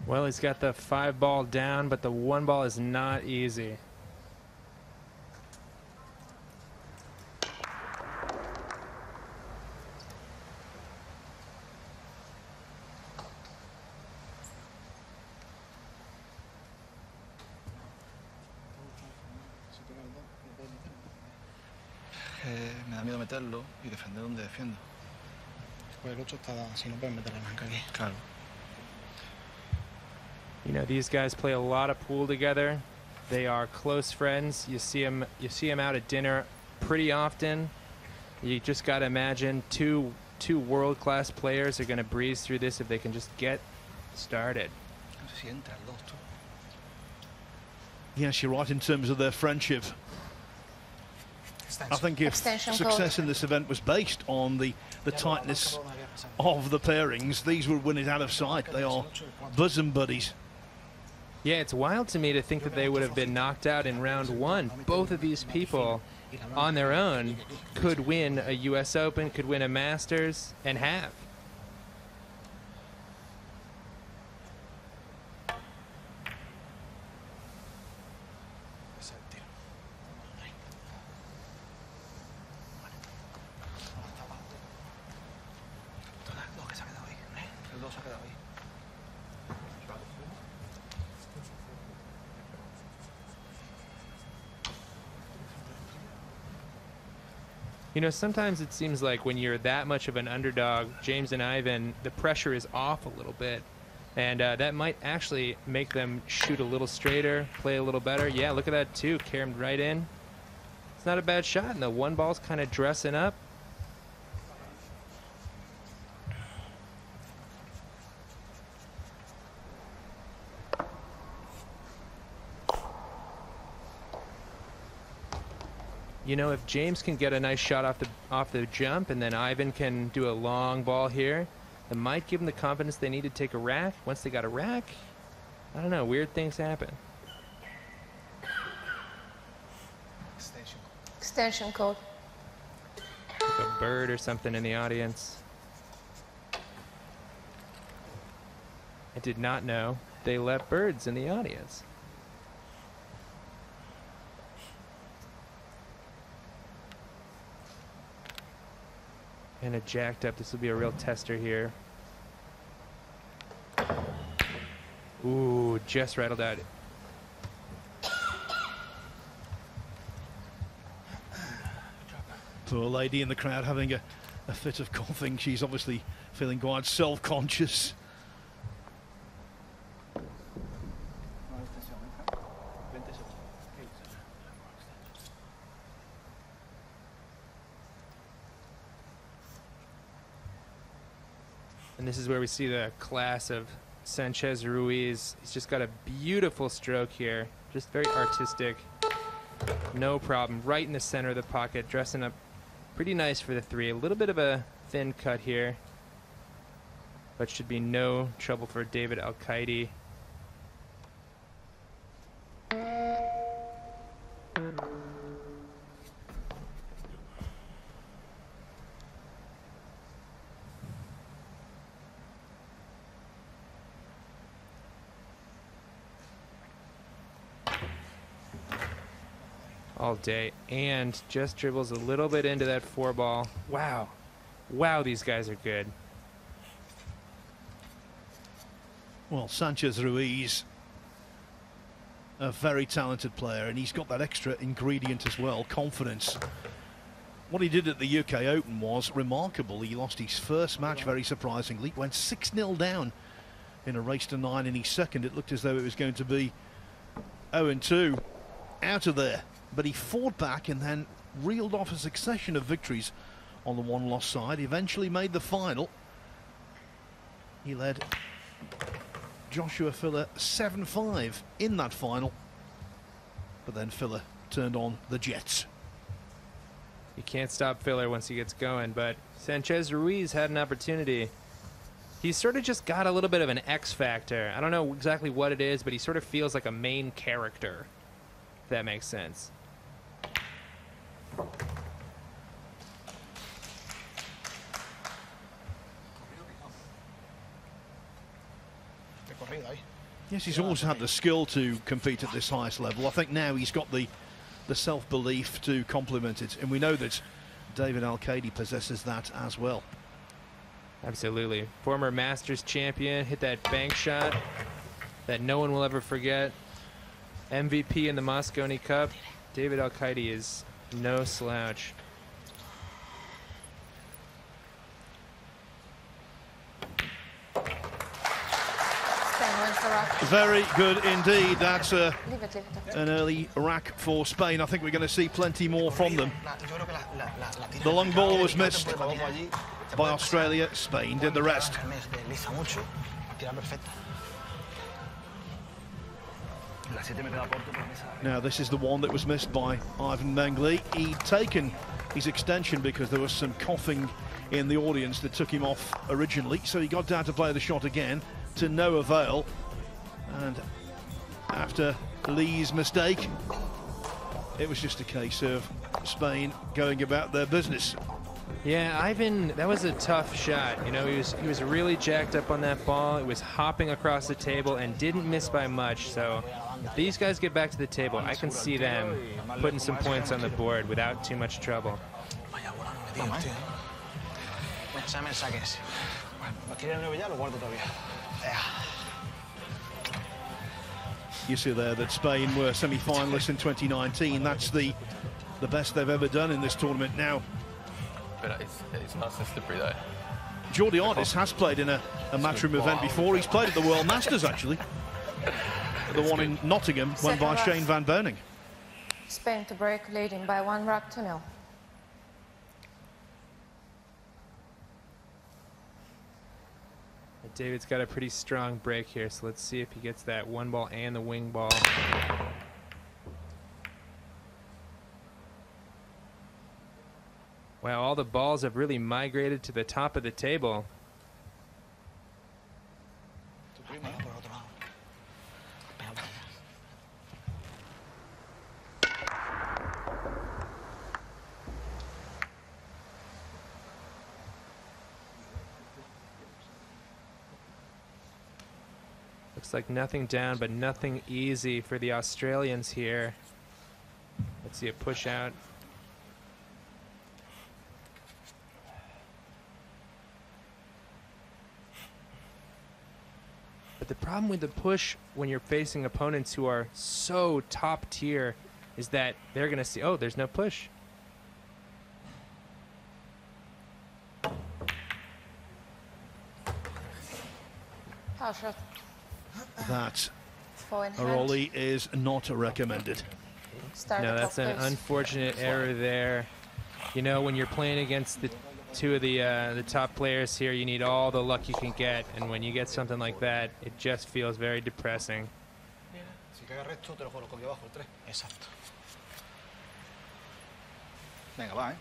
Well, he's got the 5-ball down, but the 1-ball is not easy. Me da miedo meterlo y defender donde defiendo. Pues el 8 está así, no pueden meter la manca aquí. Claro. You know, these guys play a lot of pool together. They are close friends. You see them out at dinner pretty often. You just got to imagine two world-class players are going to breeze through this if they can just get started. Yes, you're right in terms of their friendship. I think if success in this event was based on the tightness of the pairings, these would win it out of sight. They are bosom buddies. Yeah, it's wild to me to think that they would have been knocked out in round 1. Both of these people on their own could win a US Open, could win a Masters, and have. You know, sometimes it seems like when you're that much of an underdog, James and Ivan, the pressure is off a little bit. And that might actually make them shoot a little straighter, play a little better. Yeah, look at that too, caromed right in. It's not a bad shot, and the 1-ball's kind of dressing up. You know, if James can get a nice shot off the jump, and then Ivan can do a long ball here, it might give them the confidence they need to take a rack. Once they got a rack, I don't know, weird things happen. Extension code. Like a bird or something in the audience. I did not know they let birds in the audience. And a jacked up. This will be a real tester here. Ooh, just rattled out. Poor lady in the crowd having a fit of coughing. She's obviously feeling quite self-conscious. And this is where we see the class of Sanchez Ruiz. He's just got a beautiful stroke here. Just very artistic. No problem. Right in the center of the pocket. Dressing up pretty nice for the 3. A little bit of a thin cut here. But should be no trouble for David Alcaide. All day, and just dribbles a little bit into that 4-ball. Wow. Wow, these guys are good. Well, Sanchez Ruiz, a very talented player, and he's got that extra ingredient as well, confidence. What he did at the UK Open was remarkable. He lost his first match very surprisingly, went 6-0 down in a race to 9 in his second. It looked as though it was going to be 0-2 out of there. But he fought back and then reeled off a succession of victories on the 1-loss side. He eventually made the final. He led Joshua Filler 7-5 in that final. But then Filler turned on the Jets. You can't stop Filler once he gets going, but Sanchez Ruiz had an opportunity. He's sort of just got a little bit of an X factor. I don't know exactly what it is, but he sort of feels like a main character, if that makes sense. De corrida ahí. Yes, he's always had the skill to compete at this highest level. I think now he's got the self-belief to complement it, and we know that David Alcaide possesses that as well. Absolutely. Former Masters champion, hit that bank shot that no one will ever forget. MVP in the Mosconi Cup. David Alcaide is no slouch. Very good indeed. That's an early rack for Spain. I think we're going to see plenty more from them. The long ball was missed by Australia. Spain did the rest. Now this is the one that was missed by Ivan Mengli. He'd taken his extension because there was some coughing in the audience that took him off originally, so he got down to play the shot again to no avail. And after Lee's mistake, it was just a case of Spain going about their business. Yeah, Ivan, that was a tough shot. You know, he was really jacked up on that ball. It was hopping across the table and didn't miss by much. So if these guys get back to the table, I can see them putting some points on the board without too much trouble. You see there that Spain were semi-finalists in 2019. That's the best they've ever done in this tournament now. But it's nice and slippery though. Jordi Artis has played in a Matchroom event before. He's played at the World Masters actually. The one in Nottingham, won by Shane Van Boening. Spain to break, leading by 1 rack to 0. David's got a pretty strong break here, so let's see if he gets that one ball and the wing ball. Wow, all the balls have really migrated to the top of the table. Looks like nothing down, but nothing easy for the Australians here. Let's see a push out. But the problem with the push when you're facing opponents who are so top tier is that they're going to see, oh, there's no push. Power shot. That Four in hand. Aroli is not recommended. No, that's an unfortunate error there. You know, when you're playing against the two of the top players here, you need all the luck you can get, and when you get something like that, it just feels very depressing. Venga, va,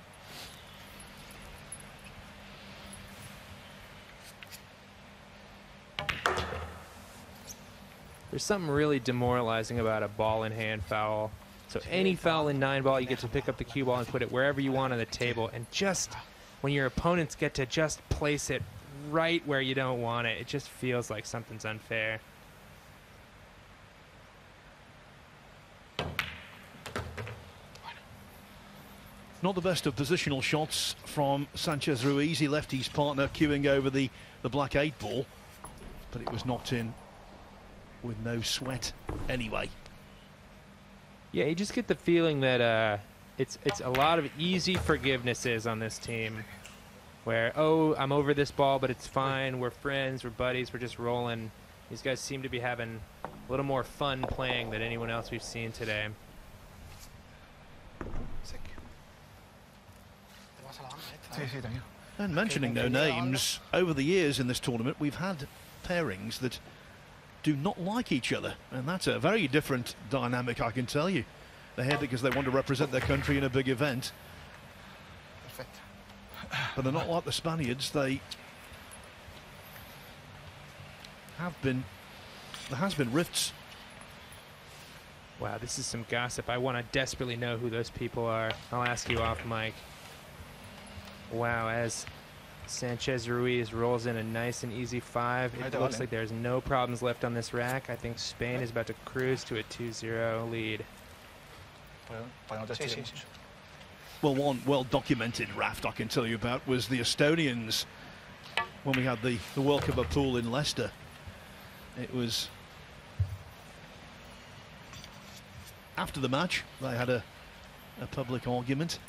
There's something really demoralizing about a ball in hand foul. So any foul in 9-ball, you get to pick up the cue ball and put it wherever you want on the table, and just when your opponents get to just place it right where you don't want it, it just feels like something's unfair. Not the best of positional shots from Sanchez Ruiz. He left his partner queuing over the black 8 ball, but it was knocked in with no sweat anyway. Yeah, you just get the feeling that it's a lot of easy forgivenesses on this team, where, oh, I'm over this ball, but it's fine. We're friends. We're buddies. We're just rolling. These guys seem to be having a little more fun playing than anyone else we've seen today. And mentioning no names, over the years in this tournament, we've had pairings that do not like each other, and that's a very different dynamic, I can tell you. They're here because they want to represent their country in a big event, but they're not like the Spaniards. They have been, there has been rifts. Wow, this is some gossip. I want to desperately know who those people are. I'll ask you off mic. Wow, as Sanchez Ruiz rolls in a nice and easy 5. It looks like there's no problems left on this rack. I think Spain is about to cruise to a 2-0 lead. Well, one well-documented raft I can tell you about was the Estonians when we had the World Cup of Pool in Leicester. It was after the match, they had a public argument.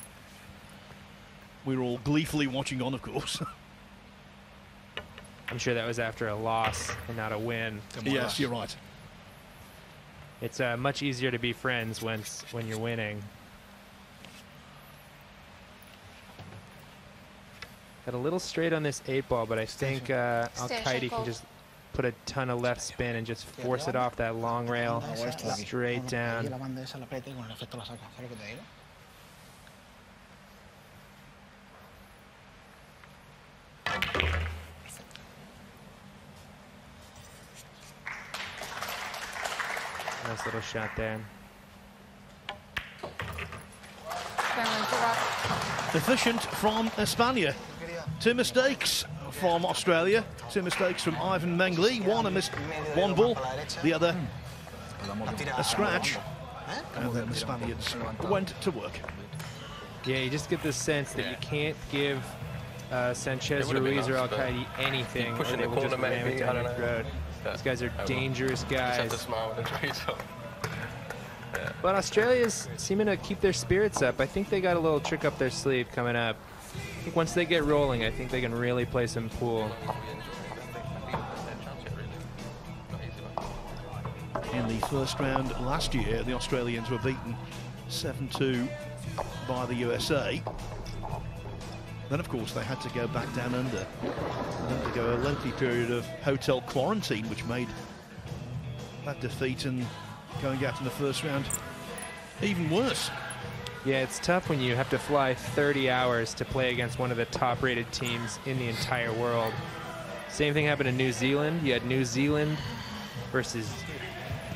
We were all gleefully watching on, of course. I'm sure that was after a loss and not a win. Yes, you're right. It's much easier to be friends when you're winning. Got a little straight on this 8-ball, but I think Alcaide can just put a ton of left spin and just force it off that long rail straight down. Nice little shot there. Efficient from España. 2 mistakes from Australia. 2 mistakes from Ivan Mengli. One ball, the other a scratch. And then the Spaniards went to work. Yeah, you just get the sense that you can't give Sanchez, Ruiz, or Alcaide anything, or they will just ram it down your throat. These guys are dangerous guys. But Australia's seeming to keep their spirits up. I think they got a little trick up their sleeve coming up. I think once they get rolling, I think they can really play some pool. In the first round last year, the Australians were beaten 7-2 by the USA. Then, of course, they had to go back down under and undergo a lengthy period of hotel quarantine, which made that defeat and going out in the first round even worse. Yeah, it's tough when you have to fly 30 hours to play against one of the top-rated teams in the entire world. Same thing happened in New Zealand. You had New Zealand versus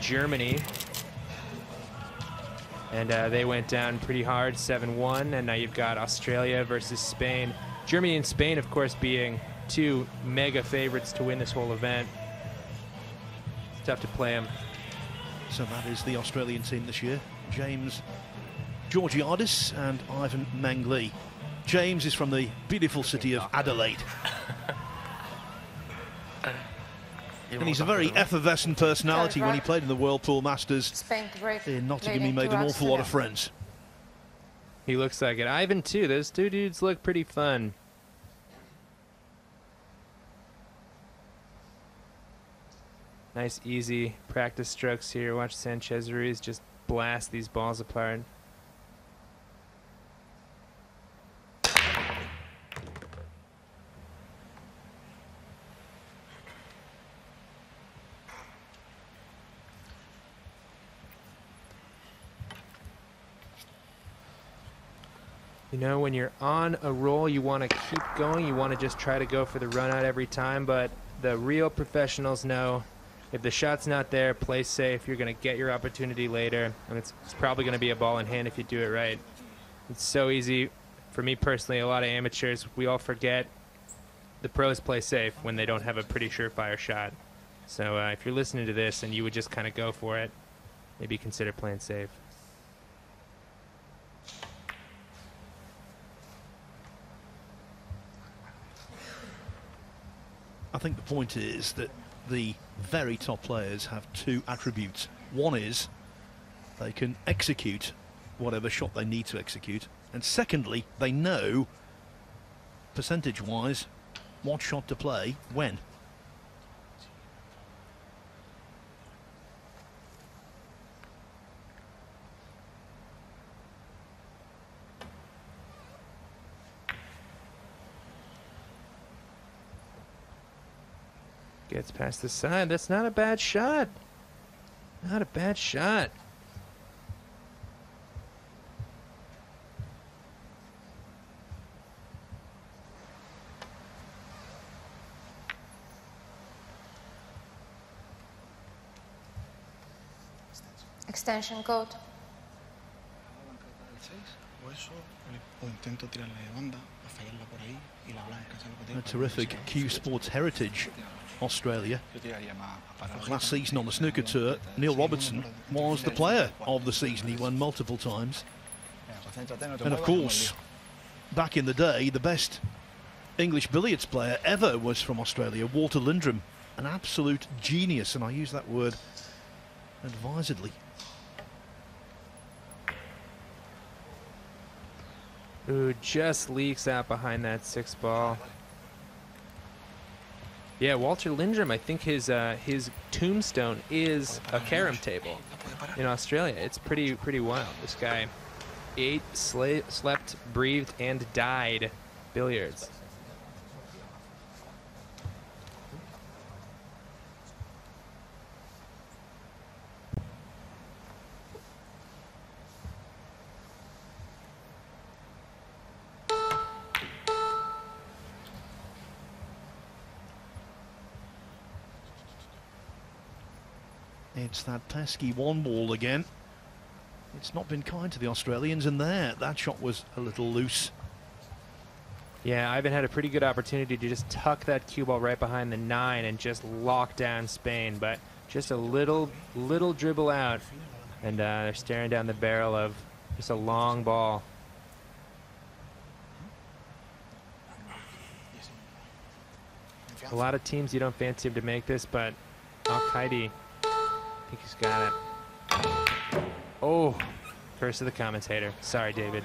Germany. And they went down pretty hard, 7-1. And now you've got Australia versus Spain. Germany and Spain, of course, being 2 mega favorites to win this whole event. It's tough to play them. So that is the Australian team this year. James Georgiadis and Ivan Mengli. James is from the beautiful city of Adelaide. And he's a very effervescent personality. When he played in the World Pool Masters in Nottingham, he made an awful lot of friends. He looks like it. Ivan, too. Those 2 dudes look pretty fun. Nice, easy practice strokes here. Watch Sanchez Ruiz just blast these balls apart. You know, when you're on a roll, you want to keep going. You want to just try to go for the run out every time. But the real professionals know if the shot's not there, play safe. You're going to get your opportunity later. And it's probably going to be a ball in hand if you do it right. It's so easy. For me personally, a lot of amateurs, we all forget the pros play safe when they don't have a pretty surefire shot. So if you're listening to this and you would just kind of go for it, maybe consider playing safe. I think the point is that the very top players have 2 attributes. One is they can execute whatever shot they need to execute. And secondly, they know, percentage-wise, what shot to play when. Gets past the side. That's not a bad shot. Not a bad shot. Extension code. O intento tirarla de banda, a fallarla por ahí y la blanca. A terrific Q Sports heritage, Australia. Yo tiraría más para arriba. Last season on the snooker tour, Neil Robertson was the player of the season. He won multiple times. Venga, concéntrate, no te And of muevas, course, back in the day, the best English billiards player ever was from Australia, Walter Lindrum. An absolute genius, and I use that word advisedly. Ooh, just leaks out behind that 6 ball. Yeah, Walter Lindrum, I think his tombstone is a carom table in Australia. It's pretty wild. This guy ate, slept, breathed, and died billiards. It's that pesky 1 ball again. It's not been kind to the Australians, and there, that shot was a little loose. Yeah, Ivan had a pretty good opportunity to just tuck that cue ball right behind the 9 and just lock down Spain, but just a little dribble out, and they're staring down the barrel of just a long ball. A lot of teams you don't fancy him to make this, but Alcaide, I think he's got it. Oh, curse of the commentator. Sorry, David.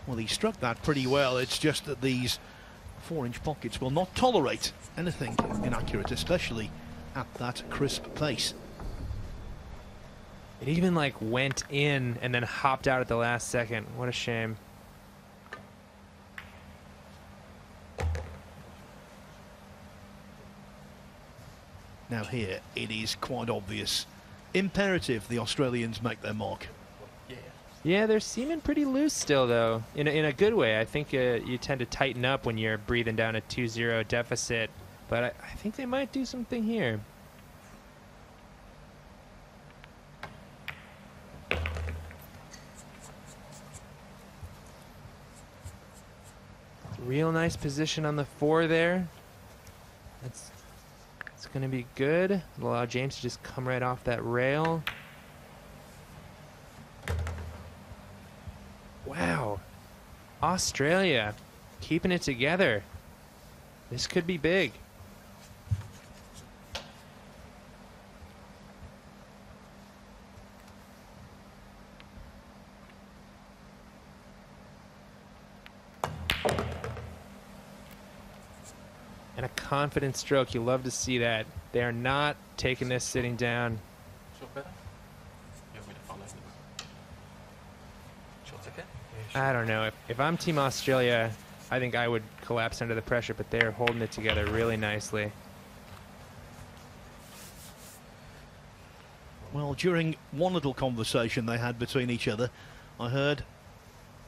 Well, he struck that pretty well. It's just that these 4-inch pockets will not tolerate anything inaccurate, especially at that crisp pace. It even like went in and then hopped out at the last second. What a shame. Now here, it is quite obvious. Imperative the Australians make their mark. Yeah, they're seeming pretty loose still, though, in a good way. I think you tend to tighten up when you're breathing down a 2-0 deficit, but I think they might do something here. Real nice position on the 4 there. It's going to be good. It'll allow James to just come right off that rail. Wow. Australia keeping it together. This could be big. And a confident stroke. You love to see that. They are not taking this sitting down. I don't know. If I'm Team Australia, I think I would collapse under the pressure, but they're holding it together really nicely. Well, during one little conversation they had between each other, I heard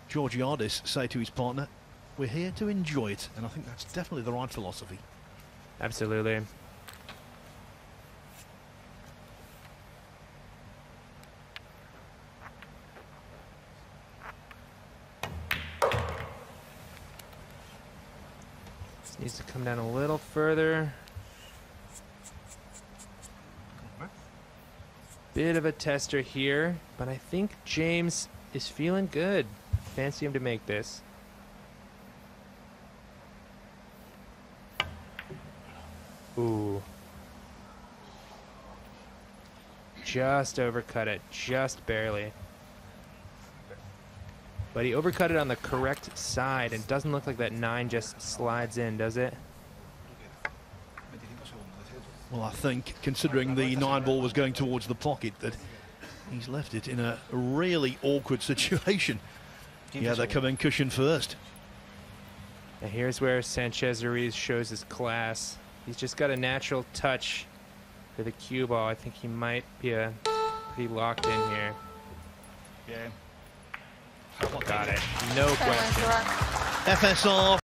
Georgiadis say to his partner, "We're here to enjoy it," and I think that's definitely the right philosophy. Absolutely. This needs to come down a little further. Bit of a tester here, but I think James is feeling good. Fancy him to make this. Ooh. Just overcut it, just barely. But he overcut it on the correct side, and doesn't look like that 9 just slides in, does it? Well, I think, considering the 9 ball was going towards the pocket, that he's left it in a really awkward situation. Yeah, they're coming cushion first. And here's where Sanchez Ruiz shows his class. He's just got a natural touch for the cue ball. I think he might be pretty locked in here. Bien. Got it. No question. FSR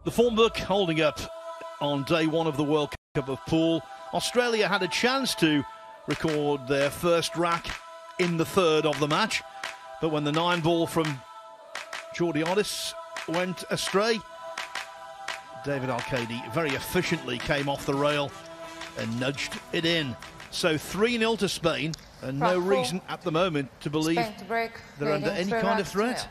The form book holding up on day one of the World Cup of Pool. Australia had a chance to record their first rack in the third of the match, but when the 9-ball from Georgiadis went astray, David Alcaide very efficiently came off the rail and nudged it in. So 3-0 to Spain, and no reason at the moment to believe they're under any kind of threat.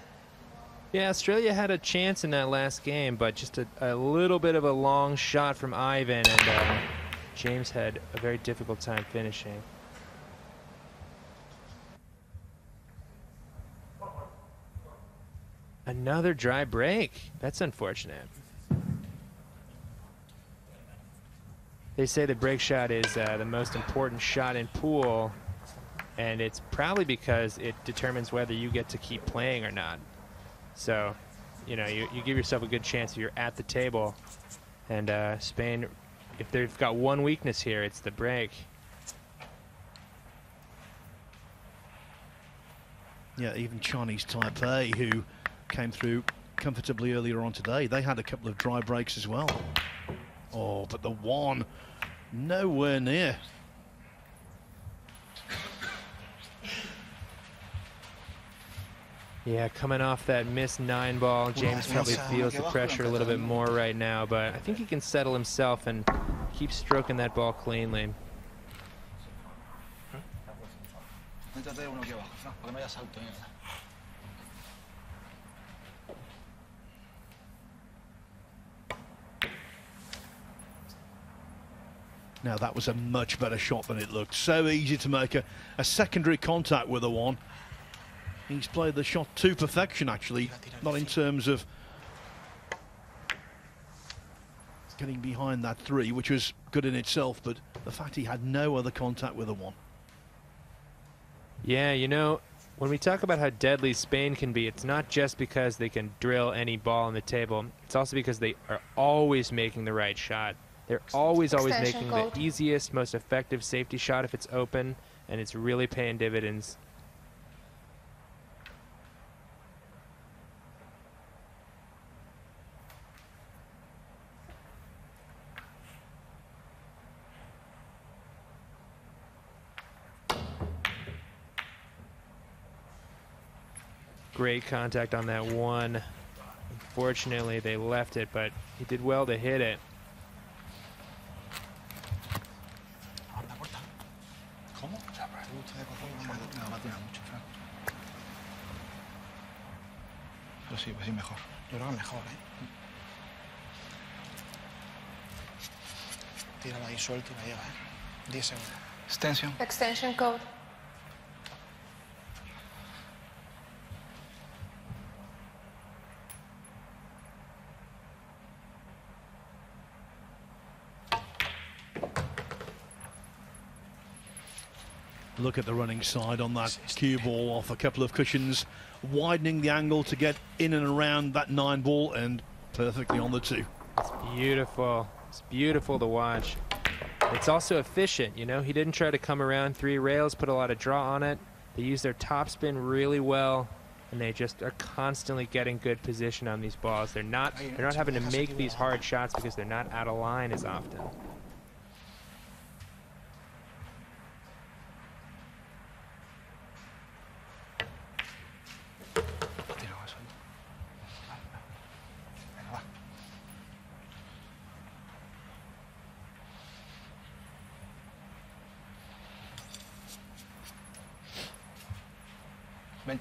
Yeah, Australia had a chance in that last game, but just a little bit of a long shot from Ivan, and James had a very difficult time finishing. Another dry break. That's unfortunate. They say the break shot is the most important shot in pool, and it's probably because it determines whether you get to keep playing or not. So, you know, you give yourself a good chance if you're at the table. And Spain, if they've got one weakness here, it's the break. Yeah, even Chinese Taipei, who came through comfortably earlier on today, they had a couple of dry breaks as well. Oh, but the one nowhere near. Yeah, coming off that missed 9-ball, James probably feels the pressure a little bit more right now, but I think he can settle himself and keep stroking that ball cleanly. Now that was a much better shot than it looked. So easy to make a secondary contact with the one. He's played the shot to perfection, actually, not in terms of getting behind that 3, which was good in itself, but the fact he had no other contact with the one. Yeah, you know, when we talk about how deadly Spain can be, it's not just because they can drill any ball on the table. It's also because they are always making the right shot. They're always making the easiest, most effective safety shot if it's open, and it's really paying dividends. Great contact on that one. Unfortunately, they left it, but he did well to hit it. Pues sí, mejor. Yo creo que mejor, ¿eh? Tírala ahí suelto y la lleva, ¿eh? 10 segundos. Extension. Extension code. Look at the running side on that cue ball off a couple of cushions, widening the angle to get in and around that 9-ball, and perfectly on the 2. It's beautiful. It's beautiful to watch. It's also efficient, you know. He didn't try to come around 3 rails, put a lot of draw on it. They use their topspin really well, and they just are constantly getting good position on these balls. They're not having to make these hard shots because they're not out of line as often.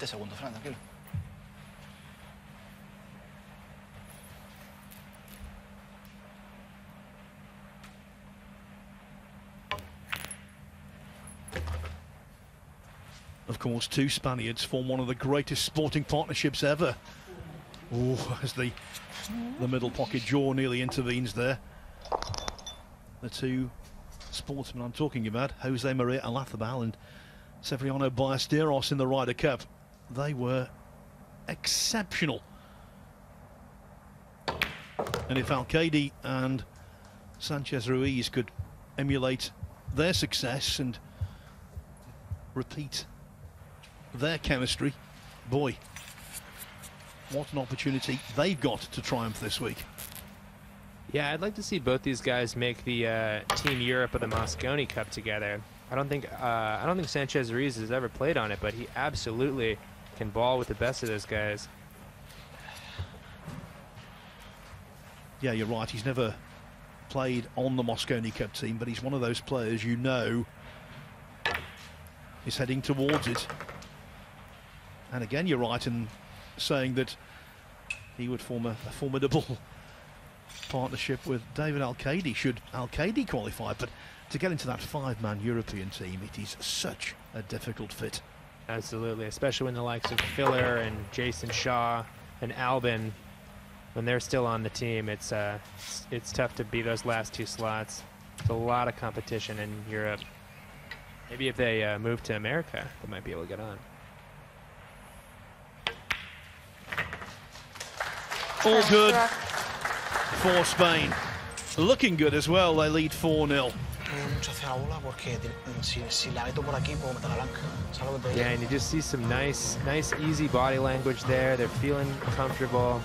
Segundos, Fran, tranquilo. Of course, 2 Spaniards form one of the greatest sporting partnerships ever. Oh, as the middle pocket jaw nearly intervenes there. The 2 sportsmen I'm talking about, Jose Maria Olazabal and Severiano Ballesteros in the Ryder Cup. They were exceptional. And if Alcaide and Sanchez Ruiz could emulate their success and repeat their chemistry, boy, what an opportunity they've got to triumph this week. Yeah, I'd like to see both these guys make the Team Europe of the Mosconi Cup together. I don't think Sanchez Ruiz has ever played on it, but he absolutely can ball with the best of those guys. Yeah, you're right. He's never played on the Mosconi Cup team, but he's one of those players you know is heading towards it. And again, you're right in saying that he would form a formidable partnership with David Alcaide should Alcaide qualify. But to get into that 5-man European team, it is such a difficult fit. Absolutely, especially when the likes of Filler and Jason Shaw and Albin, when they're still on the team, it's tough to beat those last 2 slots. It's a lot of competition in Europe. Maybe if they move to America, they might be able to get on. All good for Spain. Looking good as well. They lead 4-0. Yeah, and you just see some nice, easy body language there. They're feeling comfortable.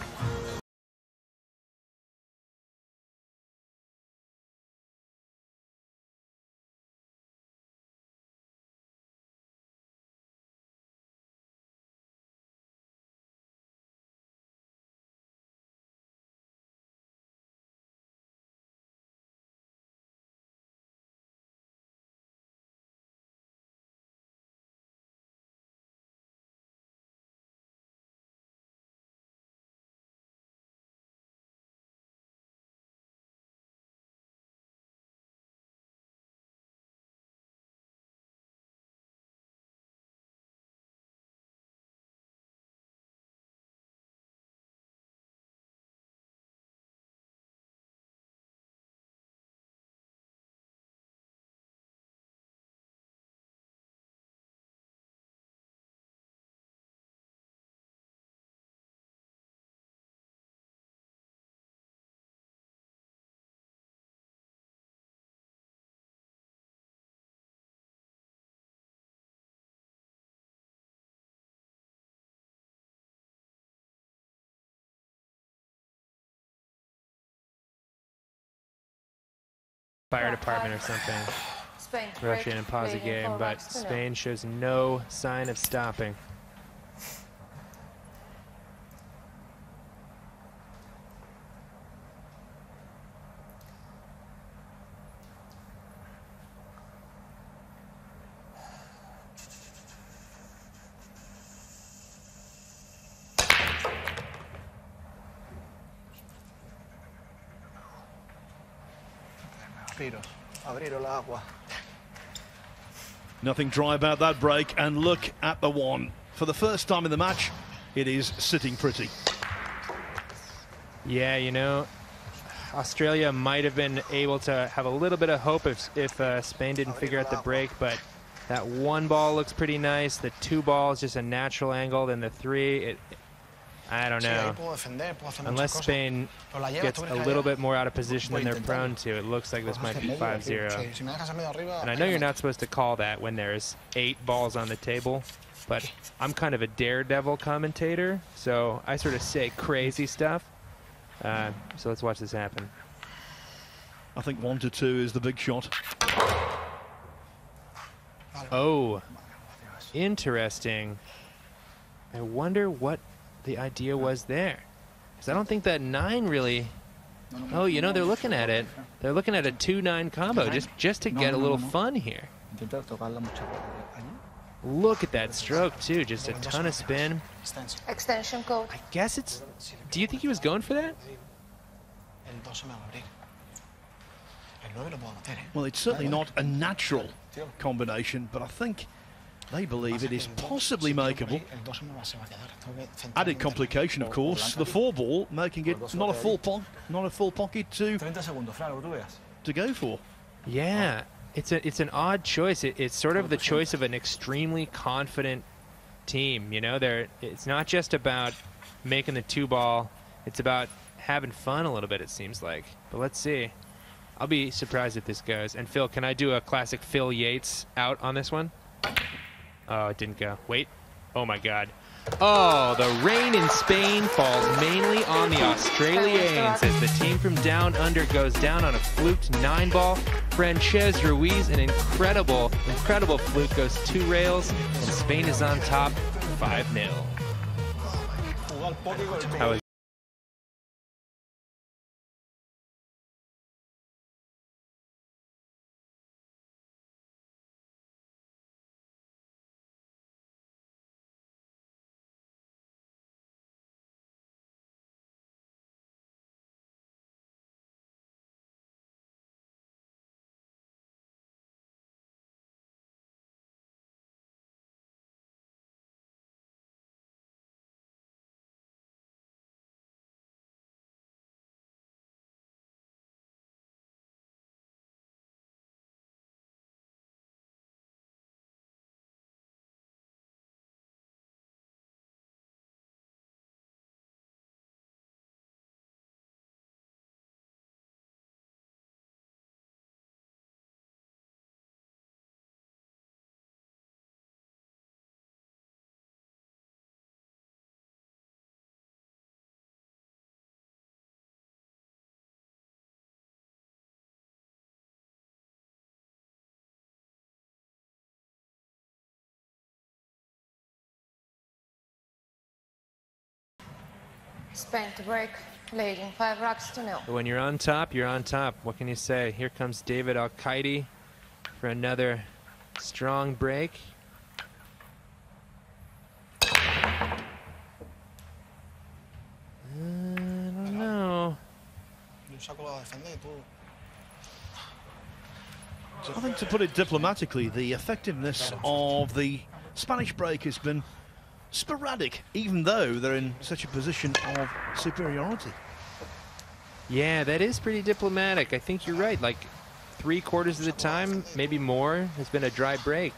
Fire department or something. Spain Rush in and pause the game, but Spain shows no sign of stopping. Nothing dry about that break, and look at the one. For the first time in the match, it is sitting pretty. Yeah, you know, Australia might have been able to have a little bit of hope if Spain didn't figure out the break, but that 1 ball looks pretty nice. The 2 ball is just a natural angle. Then the 3, I don't know. Unless Spain gets a little bit more out of position than they're prone to, it looks like this might be 5-0. And I know you're not supposed to call that when there's 8 balls on the table, but I'm kind of a daredevil commentator, so I sort of say crazy stuff. So let's watch this happen. I think 1-2 is the big shot. Oh, interesting. I wonder what the idea was there, because I don't think that 9 really. Oh, you know, they're looking at it. They're looking at a 2-9 combo just to get a little fun here. Look at that stroke too, just a ton of spin. Extension code. I guess it's. Do you think he was going for that? Well, it's certainly not a natural combination, but I think they believe it is possibly makeable. Added complication, of course, the 4 ball making it not a full pocket to go for. Yeah, it's an odd choice. It's sort of the choice of an extremely confident team. You know, it's not just about making the 2 ball. It's about having fun a little bit, it seems like. But let's see. I'll be surprised if this goes. And Phil, can I do a classic Phil Yates out on this one? Oh, it didn't go. Wait. Oh, my God. Oh, the rain in Spain falls mainly on the Australians as the team from down under goes down on a fluked 9-ball. Sanchez, Ruiz, an incredible fluke, goes 2 rails, and Spain is on top 5-0. How is Spain to break, leading 5 rocks to 0. When you're on top, you're on top. What can you say? Here comes David Alcaide for another strong break. I don't know. I think, to put it diplomatically, the effectiveness of the Spanish break has been sporadic, even though they're in such a position of superiority. Yeah, that is pretty diplomatic. I think you're right. Like 3/4 of the time, maybe more, has been a dry break.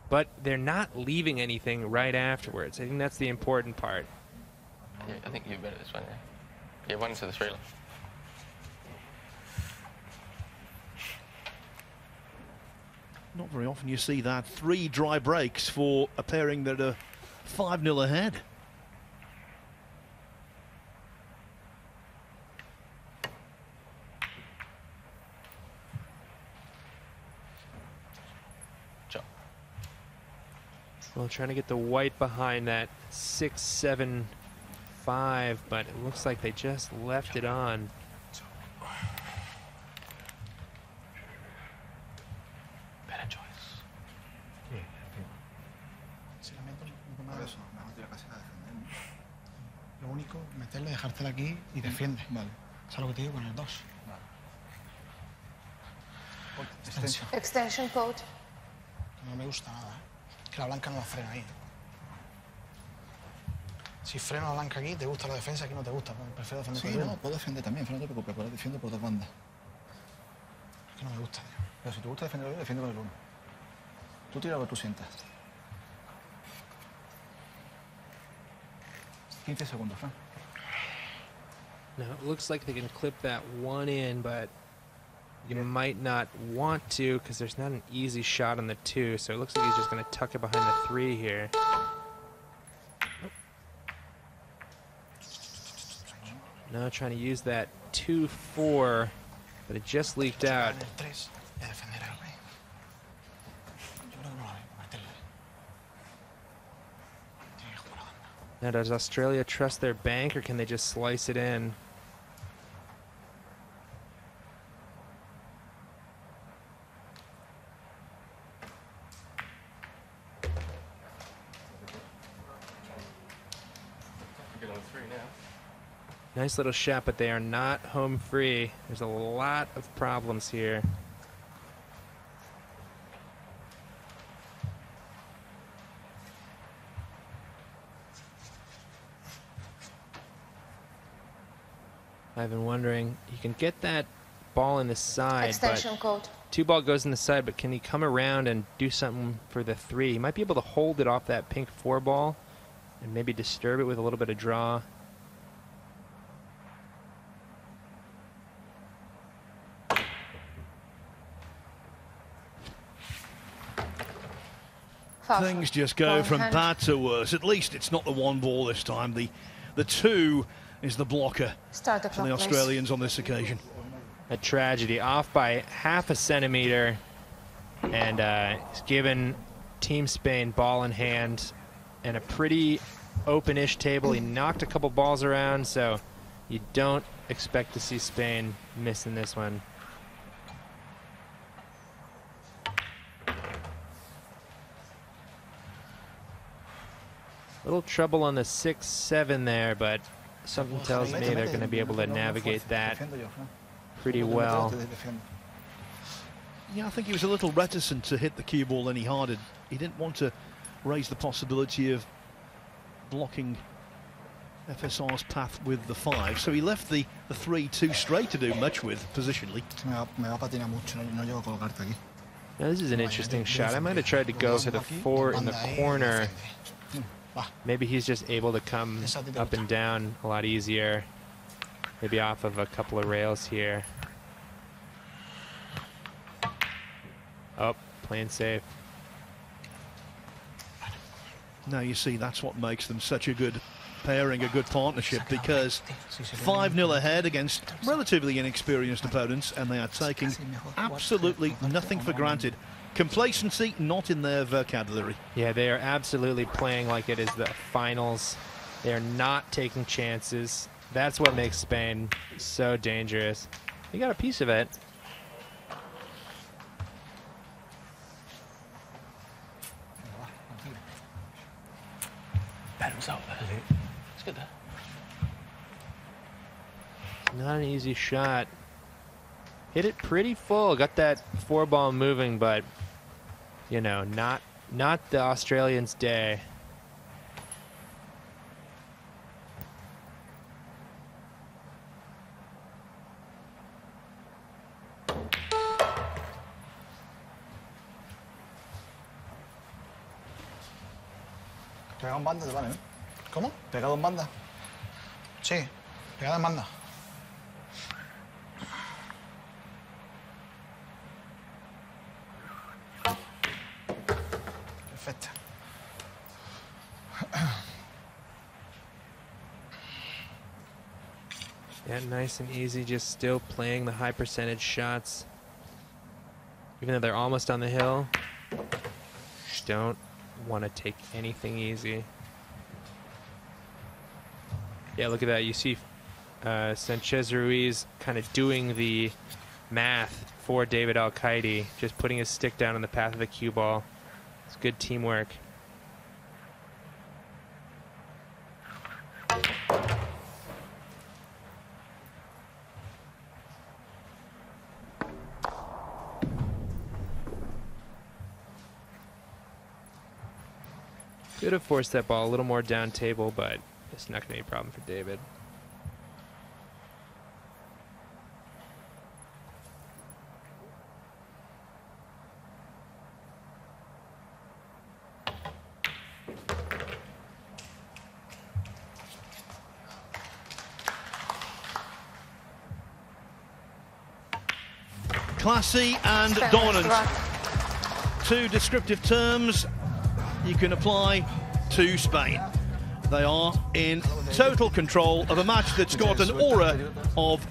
But they're not leaving anything right afterwards. I think that's the important part. Yeah, I think you're better this one, yeah. Yeah, 1 to the 3. Not very often you see that. 3 dry breaks for a pairing that are 5-0 ahead. Jump. Well, trying to get the white behind that 6-7-5, but it looks like they just left it on. Better choice. Lo único, meterle, dejártela aquí y defiende. Vale. ¿Sabes lo que te digo con el 2? Extensión. Extension code. No me gusta nada, que la blanca no la frena ahí. Si freno la blanca aquí, te gusta la defensa, aquí no te gusta. Prefiero defender Sí, por no, uno. puedo defender también, no te preocupes, puedo defender por 2 bandas. Es que no me gusta, tío. Pero si te gusta defender, defiende con el 1. Tú tira lo que tú sientas. 15 segundos, Fran. Now, it looks like they can clip that 1 in, but you might not want to because there's not an easy shot on the 2, so it looks like he's just going to tuck it behind the 3 here. Now trying to use that 2-4, but it just leaked out. En el 3, de defender al rey. Yo creo que no la veo, meterle. Tiene que jugar la banda. Now, does Australia trust their bank, or can they just slice it in? Get on 3 now. Nice little shot, but they are not home free. There's a lot of problems here. I've been wondering, you can get that ball in the side, Extension but code. 2-ball goes in the side, but can he come around and do something for the 3? He might be able to hold it off that pink 4-ball and maybe disturb it with a little bit of draw. Things just go from bad to worse. At least it's not the one ball this time. The two is the blocker Start the for clock, the please. Australians on this occasion. A tragedy, off by half a centimeter, and he's given Team Spain ball in hand and a pretty open-ish table. He knocked a couple balls around, so you don't expect to see Spain missing this one. Little trouble on the 6-7 there, but something tells me they're going to be able to navigate that pretty well. Yeah, I think he was a little reticent to hit the cue ball any harder. He didn't want to raise the possibility of blocking FSR's path with the 5, so he left the 3 too straight to do much with positionally. Now this is an interesting shot. I might have tried to go for the 4 in the corner. Maybe he's just able to come up and down a lot easier. Maybe off of a couple of rails here. Oh, playing safe. Now you see that's what makes them such a good pairing, a good partnership, because 5-0 ahead against relatively inexperienced opponents, and they are taking absolutely nothing for granted. Complacency not in their vocabulary. Yeah, they are absolutely playing like it is the finals. They are not taking chances. That's what makes Spain so dangerous. He got a piece of it. Bad result. It's good though. Not an easy shot. Hit it pretty full. Got that 4-ball moving, but you know, not the Australians' day. Pegado en banda te vale, ¿eh? ¿Cómo? Pegado en banda. Sí, pegado en banda. Perfecto. Yeah, nice and easy, just still playing the high percentage shots. Even though they're almost on the hill, don't want to take anything easy. Yeah, look at that. You see Sanchez Ruiz kind of doing the math for David Alcaide, just putting his stick down in the path of the cue ball. It's good teamwork. Could have forced that ball a little more down table, but it's not going to be a problem for David. Classy and dominant. Two descriptive terms you can apply to Spain. They are in total control of a match that's got an aura of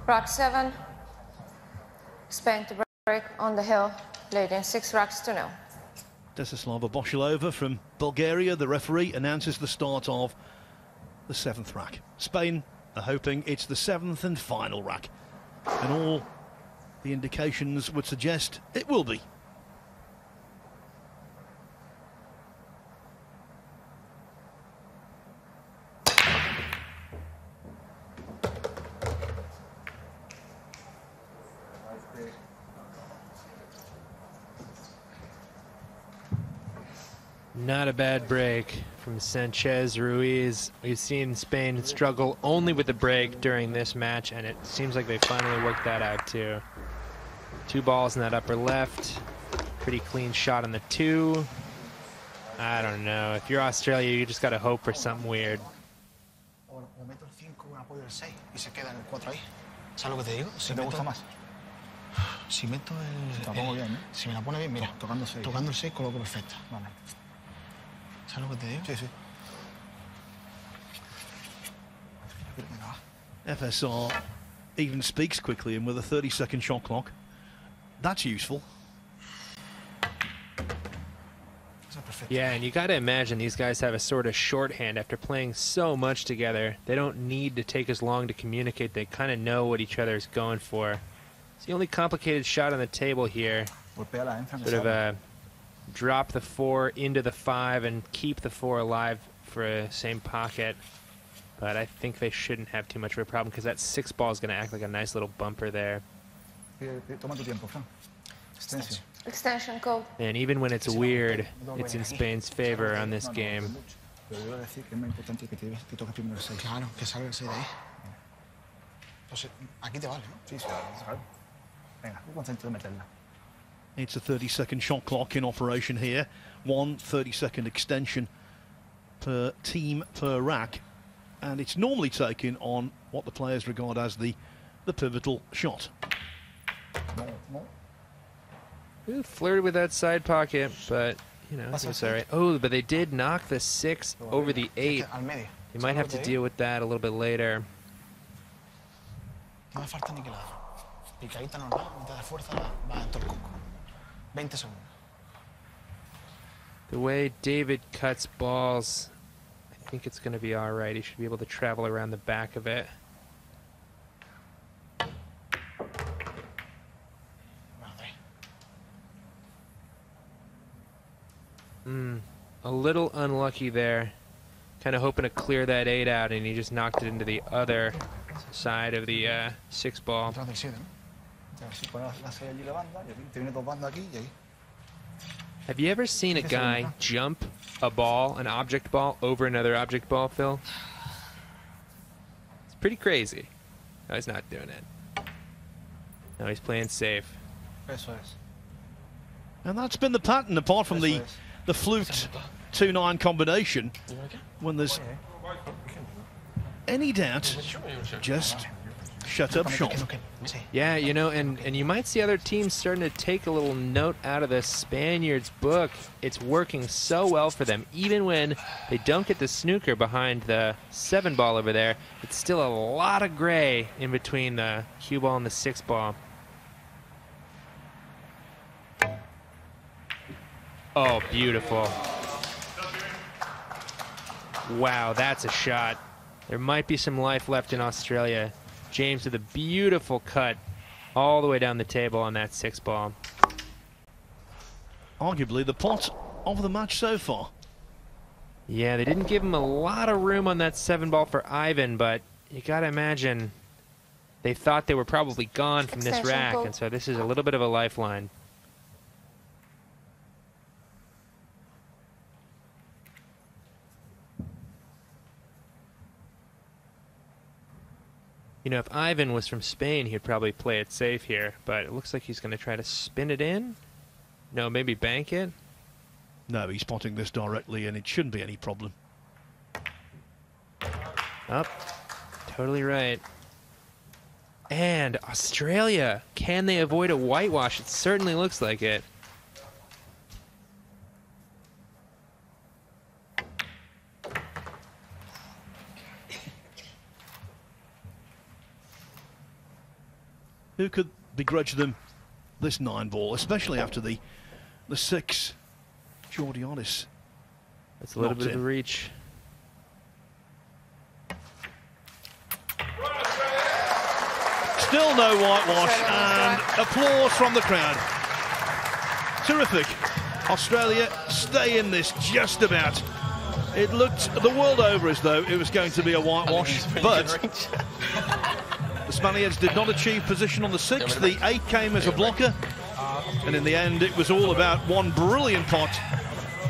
Rock 7. Spain to break on the hill, leading 6 rocks to 0. Desislava Boshilova from Bulgaria, the referee, announces the start of the 7th rack. Spain are hoping it's the 7th and final rack, and all the indications would suggest it will be. Not a bad break from Sanchez, Ruiz. We've seen Spain struggle only with the break during this match, and it seems like they finally worked that out too. 2 balls in that upper left. Pretty clean shot on the 2. I don't know. If you're Australia, you just got to hope for something weird. O meto el 5 con apoyo del 6 y se queda en el 4 ahí. ¿Sabes lo que te digo? Si me gusta más. Si meto el... Si te la pongo bien, ¿eh? Si me la pone bien, mira. Tocando 6. Tocando el 6, coloco perfecto. Vale. ¿Sabes lo que te digo? Sí, sí. Venga, va. FSR even speaks quickly, and with a 30-second shot clock, that's useful. Yeah, and you got to imagine these guys have a sort of shorthand after playing so much together. They don't need to take as long to communicate. They kind of know what each other is going for. It's the only complicated shot on the table here. Sort of drop the 4 into the 5 and keep the 4 alive for a same pocket. But I think they shouldn't have too much of a problem because that 6 ball is going to act like a nice little bumper there. Toma tu tiempo, Fran. Extension code. And even when it's weird, it's in Spain's favor on this game. Claro, que salga el 6 de ahí. Entonces, aquí te vale, ¿no? Sí, sí, claro. Venga, tú concéntrate en meterla. It's a 30-second shot clock in operation here. 1 30-second extension per team per rack. And it's normally taken on what the players regard as the pivotal shot. Ooh, flirted with that side pocket, but, you know, it's all right. Oh, but they did knock the 6 over the 8. You might have to deal with that a little bit later. No me falta niquelado. Picadita normal, mitad de fuerza, va dentro del coco. 20 segundos. The way David cuts balls, I think it's going to be all right. He should be able to travel around the back of it. A little unlucky there. Kind of hoping to clear that 8 out, and he just knocked it into the other side of the 6 ball. Have you ever seen a guy jump a ball, an object ball, over another object ball, Phil? It's pretty crazy. No, he's not doing it. No, he's playing safe. And that's been the pattern, apart from the fluked 2-9 combination. When there's any doubt, just shut up shop. Yeah, you know, and you might see other teams starting to take a little note out of the Spaniards' book. It's working so well for them. Even when they don't get the snooker behind the 7 ball over there, it's still a lot of gray in between the cue ball and the 6 ball. Oh, beautiful. Wow, that's a shot. There might be some life left in Australia. James with a beautiful cut all the way down the table on that 6 ball. Arguably the pot of the match so far. Yeah, they didn't give him a lot of room on that 7 ball for Ivan, but you gotta imagine they thought they were probably gone from this rack, and so this is a little bit of a lifeline. You know, if Ivan was from Spain, he'd probably play it safe here, but it looks like he's going to try to spin it in. No, maybe bank it. No, he's spotting this directly, and it shouldn't be any problem. Up. Totally right. And Australia. Can they avoid a whitewash? It certainly looks like it. Who could begrudge them this 9-ball, especially after the 6? Georgiadis. That's a little bit of a reach. Still no whitewash, and applause from the crowd. Terrific. Australia stay in this just about. It looked the world over as though it was going to be a whitewash, but the Spaniards did not achieve position on the 6th. The 8 came as a blocker, and in the end it was all about one brilliant pot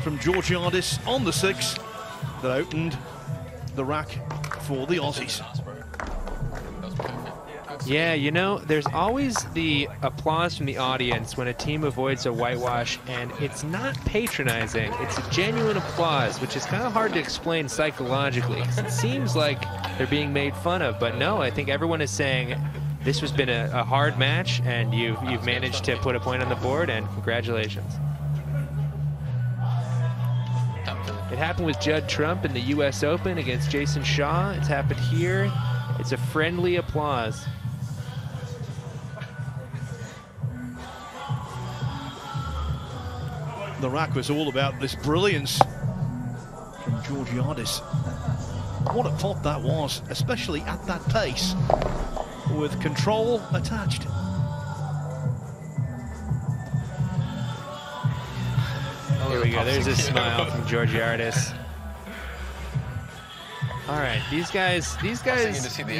from Georgiadis on the 6 that opened the rack for the Aussies. Yeah, you know, there's always the applause from the audience when a team avoids a whitewash, and it's not patronizing. It's a genuine applause, which is kind of hard to explain psychologically. It seems like they're being made fun of, but no, I think everyone is saying this has been a hard match, and you've managed to put a point on the board, and congratulations. It happened with Judd Trump in the U.S. Open against Jason Shaw. It's happened here. It's a friendly applause. The rack was all about this brilliance from Georgiadis. What a pot that was, especially at that pace, with control attached. Here we go, there's a smile from Georgiadis. All right, these guys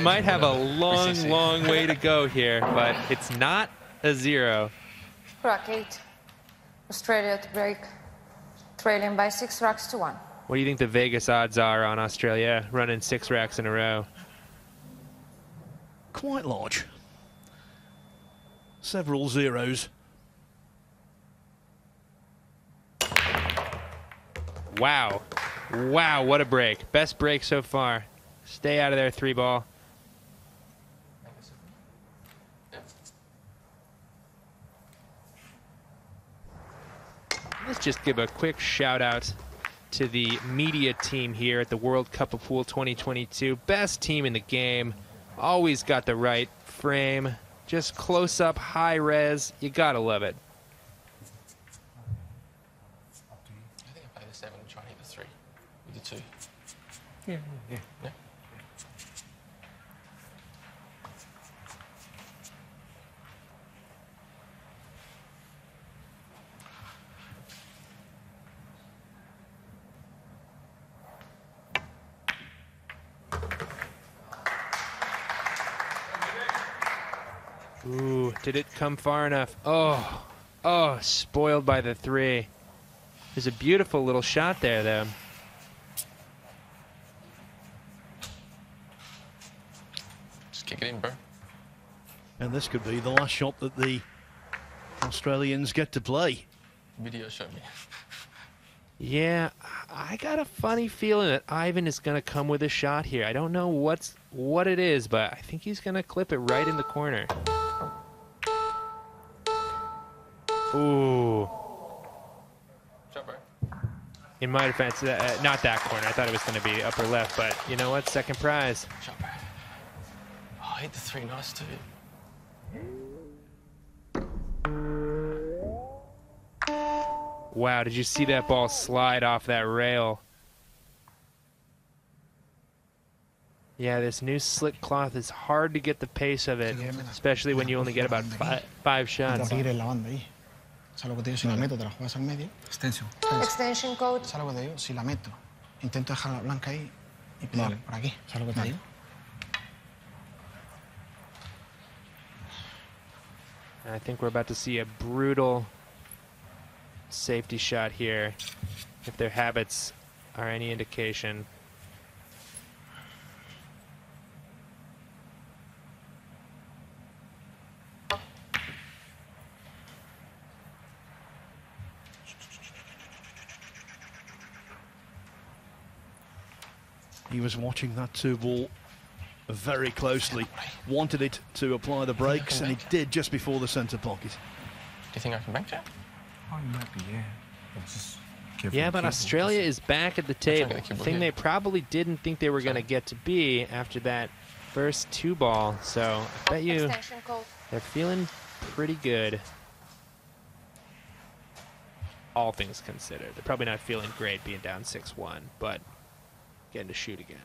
might have a long way to go here, but it's not a 0. Rack 8. Australia to break, trailing by 6 racks to 1. What do you think the Vegas odds are on Australia running 6 racks in a row? Quite large. Several zeros. Wow. Wow, what a break. Best break so far. Stay out of there, 3-ball. Let's just give a quick shout out to the media team here at the World Cup of Pool 2022. Best team in the game. Always got the right frame. Just close up, high res. You gotta love it. I think I play the 7 and try and hit the 3 with the 2. Yeah. Ooh, did it come far enough? Oh, spoiled by the 3. There's a beautiful little shot there, though. Just kick it in, bro. And this could be the last shot that the Australians get to play. Video showed me. Yeah, I got a funny feeling that Ivan is going to come with a shot here. I don't know what it is, but I think he's going to clip it right in the corner. Ooh. Shot, bro. In my defense, not that corner. I thought it was going to be upper left, but you know what? Second prize. Shot, bro. Oh, I hit the 3 nice too. Wow, did you see that ball slide off that rail? Yeah, this new slick cloth is hard to get the pace of it, especially when you only get about five shots. ¿Sabes lo que te digo? Si la meto, te la juegas al medio. Extension code. ¿Sabes lo que te digo? Si la meto, intento dejar la blanca ahí y pillar por aquí. ¿Sabes lo que te digo? I think we're about to see a brutal safety shot here, if their habits are any indication. He was watching that 2-ball very closely, wanted it to apply the brakes, and he did just before the centre pocket. Do you think I can bank that? Oh, you might be, yeah. But just Yeah, but Australia is back at the table. The thing they probably didn't think they were going to get to be after that first 2-ball. So I bet you They're feeling pretty good, all things considered. They're probably not feeling great being down 6-1, but getting to shoot again.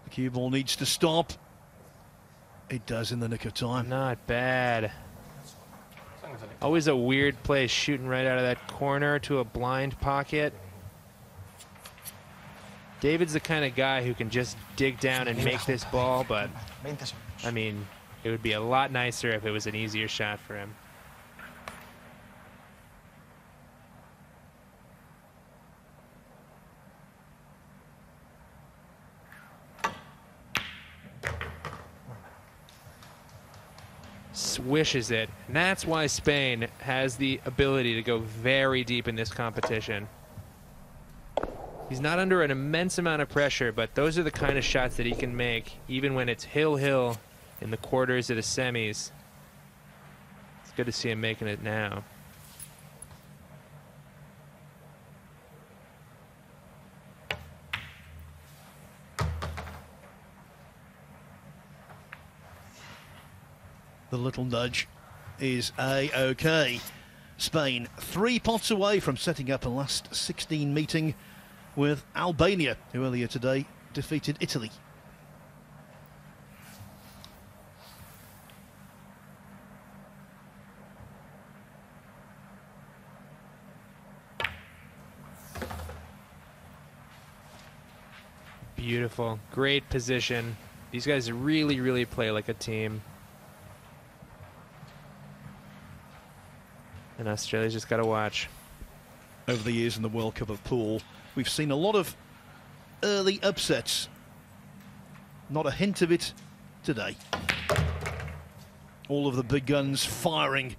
The cue ball needs to stop. It does in the nick of time. Not bad. Always a weird play, shooting right out of that corner to a blind pocket. David's the kind of guy who can just dig down and make this ball, but, I mean, it would be a lot nicer if it was an easier shot for him. Swishes it, and that's why Spain has the ability to go very deep in this competition. He's not under an immense amount of pressure, but those are the kind of shots that he can make, even when it's hill in the quarters of the semis. It's good to see him making it now. The little nudge is A-OK. Spain 3 pots away from setting up a last 16 meeting with Albania, who earlier today defeated Italy. Beautiful, great position. These guys really play like a team. And Australia's just got to watch. Over the years in the World Cup of Pool, we've seen a lot of early upsets. Not a hint of it today. All of the big guns firing.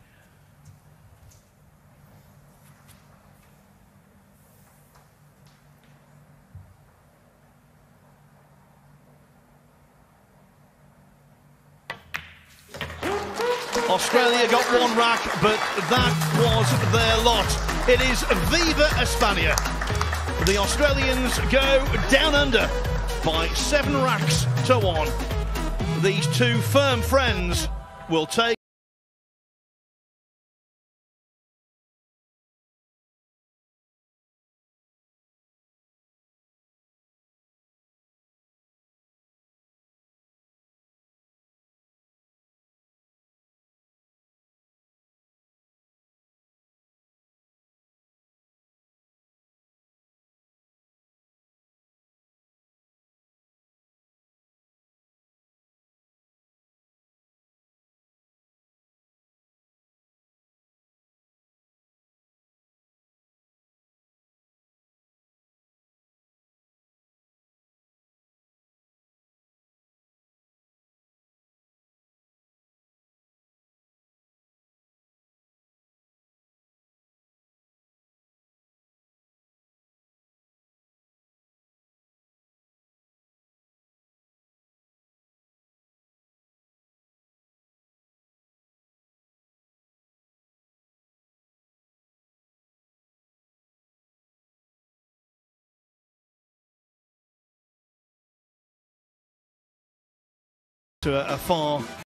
Australia got one rack, but that was their lot. It is Viva España. The Australians go down under by 7 racks to 1. These two firm friends will take to a far